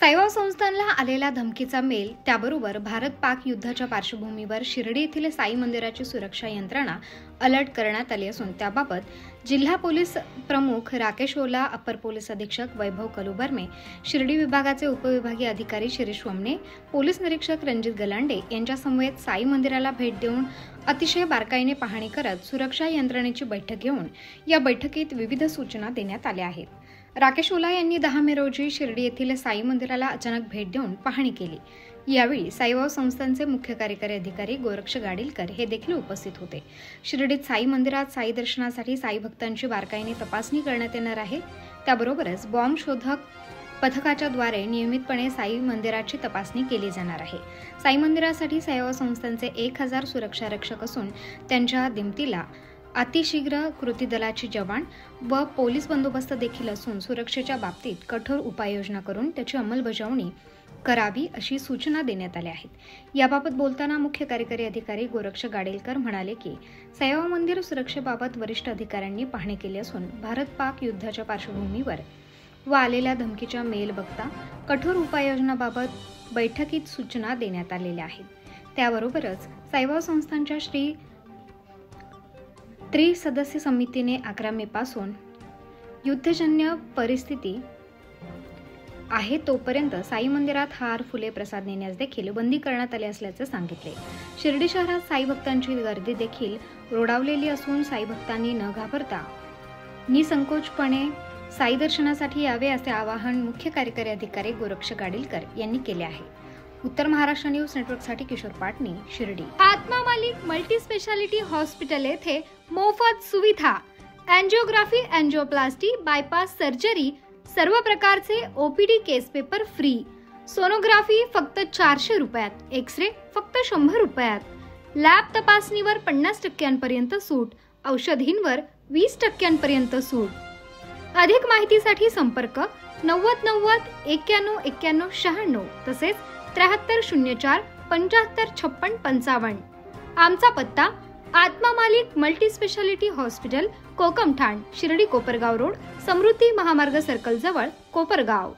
साईबाबा संस्थानला आलेला धमकीचा मेल, त्याबरोबर भारत-पाक युद्धाच्या पार्श्वभूमीवर शिर्डी येथील साई मंदिराची सुरक्षा यंत्रणा अलर्ट करण्यात आली असून त्याबाबत जिल्हा पोलीस प्रमुख राकेश ओला, अपर पोलीस अधीक्षक वैभव कलुबर्मे, शिर्डी विभागाचे उपविभागीय अधिकारी शिरीष वमने, पोलीस निरीक्षक रणजित गलांडे यांच्या समवेत साई मंदिराला भेट देऊन अतिशय बारकाईने पाहणी करत सुरक्षा यंत्रणेची बैठक घेऊन या बैठकीत विविध सूचना देण्यात आल्या आहेत. राकेश ओला यांनी 10 मे रोजी शिर्डी येथील साई मंदिराला अचानक भेट देऊन पाहणी केली. यावेळी साईबाबा संस्थानचे मुख्य कार्यकारी अधिकारी गोरक्ष गाडीलकर हे देखील उपस्थित होते. शिर्डीत साई मंदिरात साई दर्शनासाठी साई भक्तांची बारकाईने तपासणी करण्यात येणार आहे. त्याबरोबरच बॉम्ब शोधक पथकाच्या द्वारे नियमितपणे साई मंदिराची तपासणी केली जाणार आहे. साई मंदिरासाठी साईबाबा संस्थानचे 1000 सुरक्षा रक्षक असून त्यांच्या दिमतीला अतिशीघ्र कृती दलाची जवान व पोलीस बंदोबस्त देखील असून सुरक्षेच्या बाबतीत कठोर उपाययोजना करून त्याची अंमलबजावणी करावी अशी सूचना देण्यात आल्या आहेत. याबाबत बोलताना मुख्य कार्यकारी अधिकारी गोरक्ष गाडीलकर म्हणाले की साईबाबा मंदिर सुरक्षेबाबत वरिष्ठ अधिकाऱ्यांनी पाहणी केली असून भारत-पाक युद्धाच्या पार्श्वभूमीवर व आलेल्या धमकीच्या मेल बघता कठोर उपाययोजनाबाबत बैठकीत सूचना देण्यात आलेल्या आहेत. त्याबरोबरच साईबाबा संस्थानच्या श्री त्रिसदस्य समितीने 11 मे पासून युद्धजन्य परिस्थिती आहे तोपर्यंत साई मंदिरात हार, फुले, प्रसाद नेण्यास देखील बंदी करण्यात आली असल्याचे सांगितले. शिर्डी शहरात साई भक्तांची गर्दी देखील रोडावलेली असून साई भक्तांनी न घाबरता निसंकोचपणे साई दर्शनासाठी यावे असे आवाहन मुख्य कार्यकारी अधिकारी गोरक्ष गाडीलकर यांनी केले आहे. उत्तर महाराष्ट्र न्यूज नेटवर्कसाठी किशोर पाटणी, शिर्डी. आत्मा मालिक मल्टी स्पेशालिटी हॉस्पिटल येथे मोफत सुविधा, एंजिओग्राफी, एंजिओप्लास्टी, बायपास सर्जरी, सर्व प्रकारचे ओपीडी केस पेपर फ्री, सोनोग्राफी फक्त 400 रुपयात, एक्सरे फक्त 100 रुपयात, लॅब तपासणीवर 50% सूट, औषधींवर 20% सूट. अधिक माहितीसाठी संपर्क 90 90 91 91 96 तसेच 7304 75 56 55. आमचा पत्ता Atma Malik multi speciality hospital, Kokamthan, Shirdi Kopargaon road, Samruddhi Mahamarg circle जवळ, कोपरगाव.